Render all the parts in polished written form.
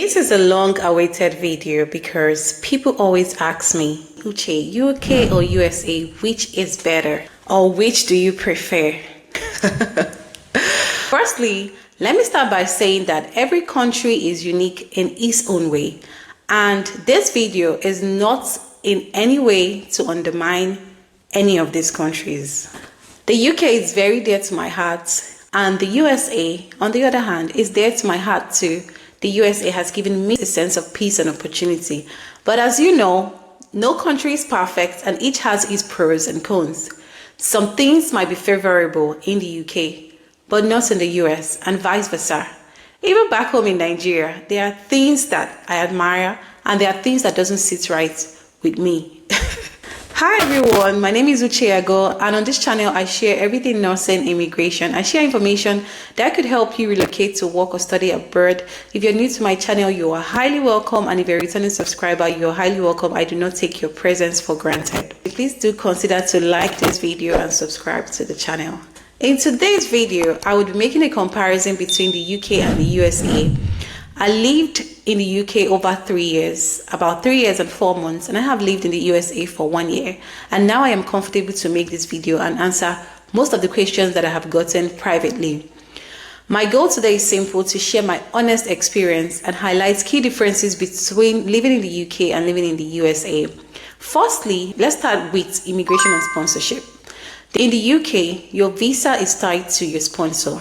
This is a long-awaited video because people always ask me, Uche, UK or USA, which is better? Or which do you prefer? Firstly, let me start by saying that every country is unique in its own way. And this video is not in any way to undermine any of these countries. The UK is very dear to my heart, and the USA, on the other hand, is dear to my heart too. The USA has given me a sense of peace and opportunity. But as you know, no country is perfect and each has its pros and cons. Some things might be favorable in the UK, but not in the US, and vice versa. Even back home in Nigeria, there are things that I admire and there are things that doesn't sit right with me. Hi everyone, my name is Uche, and on this channel I share everything nursing, immigration. I share information that could help you relocate to work or study abroad. If you're new to my channel, you are highly welcome, and if you're a returning subscriber, you're highly welcome. I do not take your presence for granted. Please do consider to like this video and subscribe to the channel. In today's video, I will be making a comparison between the UK and the USA. I lived in the UK over 3 years, about 3 years and 4 months, and I have lived in the USA for 1 year. And now I am comfortable to make this video and answer most of the questions that I have gotten privately. My goal today is simple: to share my honest experience and highlight key differences between living in the UK and living in the USA. Firstly, let's start with immigration and sponsorship. In the UK, your visa is tied to your sponsor.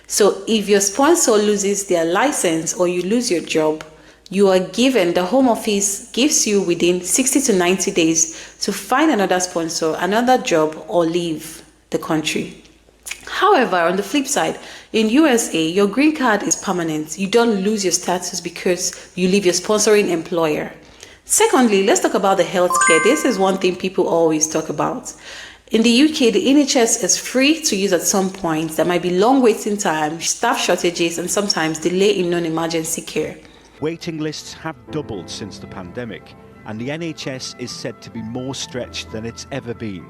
So if your sponsor loses their license or you lose your job, you are given, the Home Office gives you within 60 to 90 days to find another sponsor, another job, or leave the country. However, on the flip side, in USA, your green card is permanent. You don't lose your status because you leave your sponsoring employer. Secondly, let's talk about the healthcare. This is one thing people always talk about. In the UK, the NHS is free to use at some point. There might be long waiting time, staff shortages, and sometimes delay in non-emergency care. Waiting lists have doubled since the pandemic, and the NHS is said to be more stretched than it's ever been.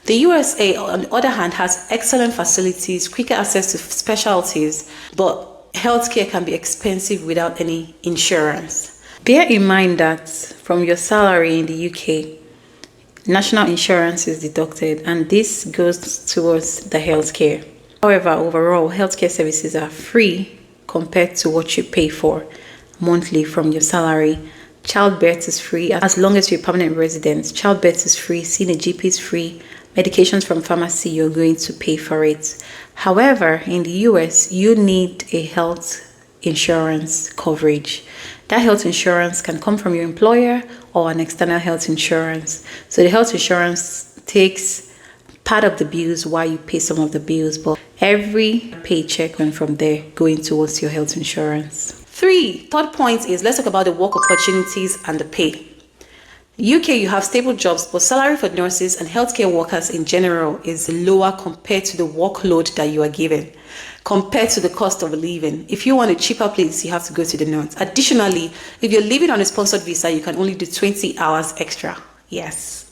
The USA, on the other hand, has excellent facilities, quicker access to specialties, but healthcare can be expensive without any insurance. Bear in mind that from your salary in the UK, national insurance is deducted, and this goes towards the healthcare. However, overall, healthcare services are free compared to what you pay for monthly from your salary. Childbirth is free as long as you're a permanent resident. Childbirth is free, seeing a GP is free, medications from pharmacy, you're going to pay for it. However, in the US, you need a health insurance coverage. That health insurance can come from your employer or an external health insurance. So the health insurance takes part of the bills while you pay some of the bills, but every paycheck went from there going towards your health insurance. Third point is, let's talk about the work opportunities and the pay. UK, you have stable jobs, but salary for nurses and healthcare workers in general is lower compared to the workload that you are given, compared to the cost of living. If you want a cheaper place, you have to go to the north. Additionally, if you're living on a sponsored visa, you can only do 20 hours extra. Yes.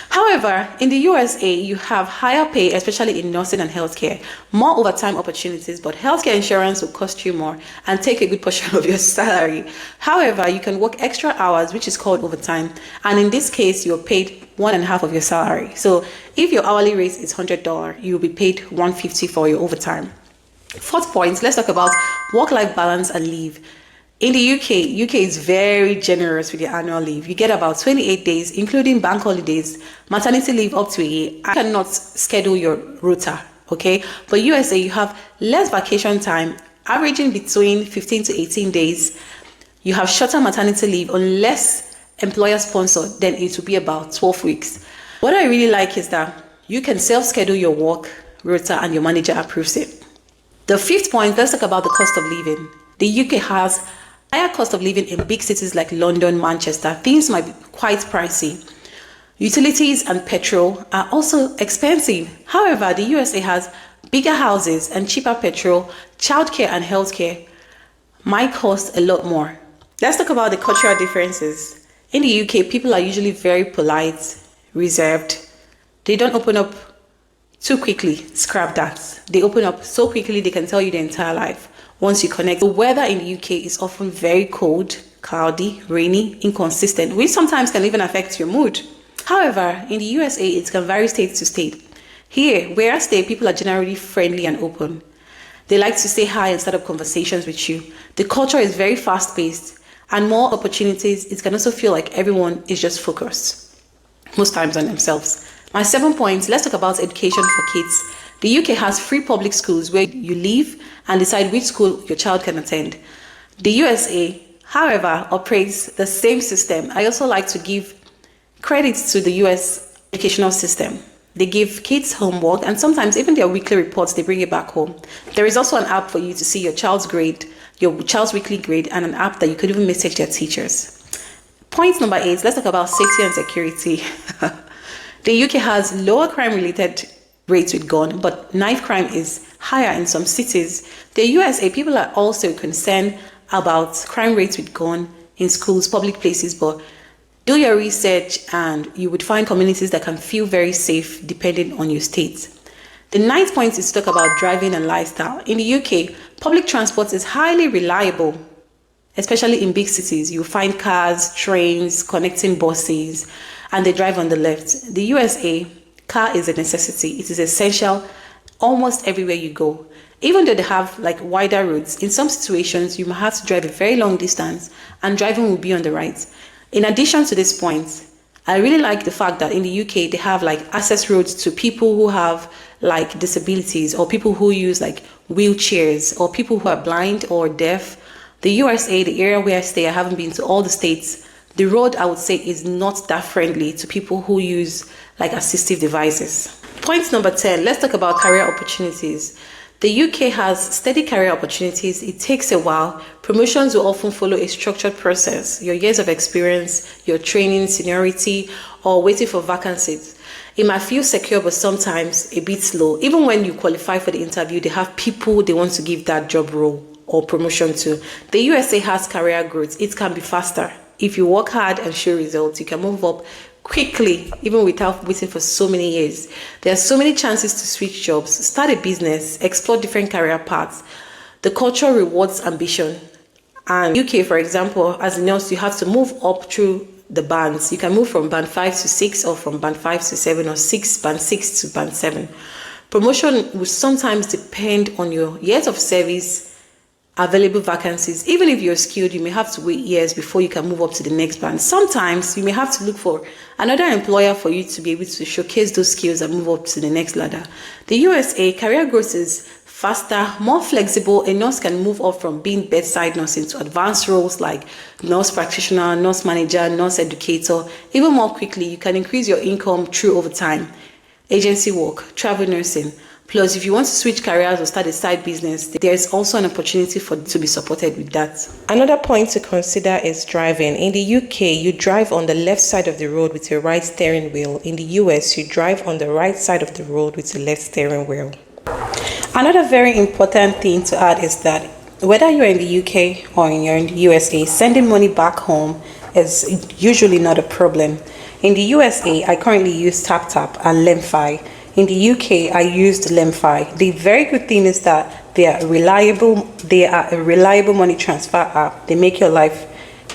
However, in the USA, you have higher pay, especially in nursing and healthcare, more overtime opportunities, but healthcare insurance will cost you more and take a good portion of your salary. However, you can work extra hours, which is called overtime, and in this case, you're paid 1.5 of your salary. So if your hourly rate is $100, you'll be paid $150 for your overtime. Fourth point, let's talk about work-life balance and leave. In the UK is very generous with your annual leave. You get about 28 days, including bank holidays, maternity leave up to a year. You cannot schedule your rota, okay? But USA, you have less vacation time, averaging between 15 to 18 days. You have shorter maternity leave unless employer sponsored, then it will be about 12 weeks. What I really like is that you can self-schedule your work rota and your manager approves it. The fifth point, let's talk about the cost of living. The UK has higher cost of living in big cities like London, Manchester. Things might be quite pricey. Utilities and petrol are also expensive. However, the USA has bigger houses and cheaper petrol. Childcare and healthcare might cost a lot more. Let's talk about the cultural differences. In the UK, people are usually very polite, reserved. They don't open up too quickly. Scrap that. They open up so quickly they can tell you their entire life. once you connect. The weather in the UK is often very cold, cloudy, rainy, inconsistent, which sometimes can even affect your mood. However, in the USA, it can vary state to state. Here, where I stay, people are generally friendly and open. They like to say hi and start up conversations with you. The culture is very fast-paced, and more opportunities. It can also feel like everyone is just focused, most times, on themselves. My 7 points, let's talk about education for kids. The UK has free public schools where you live and decide which school your child can attend. The USA, however, operates the same system. I also like to give credit to the US educational system. They give kids homework and sometimes even their weekly reports, they bring it back home. There is also an app for you to see your child's grade, your child's weekly grade, and an app that you could even message their teachers. Point number 8, let's talk about safety and security. The UK has lower crime-related rates with gun, but knife crime is higher in some cities. The USA, people are also concerned about crime rates with gun in schools, public places, but do your research and you would find communities that can feel very safe depending on your state. The 9th point is to talk about driving and lifestyle. In the UK, public transport is highly reliable, especially in big cities. You'll find cars, trains, connecting buses, and they drive on the left. The USA, car is a necessity. It is essential almost everywhere you go. Even though they have like wider roads, in some situations, you might have to drive a very long distance and driving will be on the right. In addition to this point, I really like the fact that in the UK, they have like access roads to people who have like disabilities or people who use like wheelchairs or people who are blind or deaf. The USA, the area where I stay, I haven't been to all the states. The road, I would say, is not that friendly to people who use like assistive devices. Point number 10, let's talk about career opportunities. The UK has steady career opportunities. It takes a while. Promotions will often follow a structured process. Your years of experience, your training, seniority, or waiting for vacancies. It might feel secure, but sometimes a bit slow. Even when you qualify for the interview, they have people they want to give that job role or promotion to. The USA has career growth. It can be faster. If you work hard and show results, you can move up quickly, even without waiting for so many years. There are so many chances to switch jobs, start a business, explore different career paths. The culture rewards ambition. And UK, for example, as a nurse, you have to move up through the bands. You can move from band 5 to 6 or from band 5 to 7 or band 6 to band 7. Promotion will sometimes depend on your years of service, available vacancies. Even if you're skilled, you may have to wait years before you can move up to the next band. Sometimes you may have to look for another employer for you to be able to showcase those skills and move up to the next ladder. The USA, career growth is faster, more flexible. A nurse can move up from being bedside nurse into advanced roles like nurse practitioner, nurse manager, nurse educator. Even more quickly, you can increase your income through overtime, agency work, travel nursing. Plus, if you want to switch careers or start a side business, there is also an opportunity for to be supported with that. Another point to consider is driving. In the UK, you drive on the left side of the road with your right steering wheel. In the US, you drive on the right side of the road with the left steering wheel. Another very important thing to add is that whether you're in the UK or you're in the USA, sending money back home is usually not a problem. In the USA, I currently use TapTap and Lemfi. In the UK, I used Lemfi. The very good thing is that they are reliable. They are a reliable money transfer app. They make your life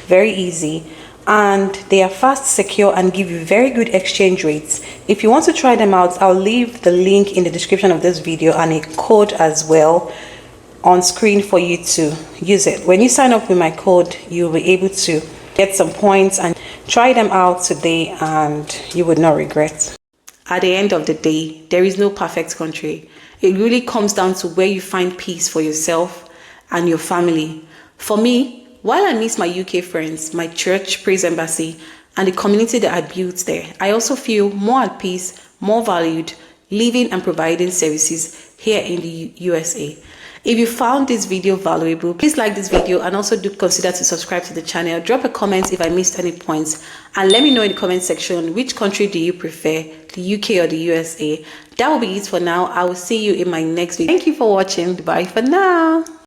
very easy, and they are fast, secure, and give you very good exchange rates. If you want to try them out, I'll leave the link in the description of this video and a code as well on screen for you to use it. When you sign up with my code, you'll be able to get some points and try them out today, and you would not regret. At the end of the day, there is no perfect country. It really comes down to where you find peace for yourself and your family. For me, while I miss my UK friends, my church, Praise Embassy, and the community that I built there, I also feel more at peace, more valued, living and providing services here in the USA. If you found this video valuable, please like this video and also do consider to subscribe to the channel. Drop a comment if I missed any points and let me know in the comment section which country do you prefer, the UK or the USA. That will be it for now. I will see you in my next video. Thank you for watching. Bye for now.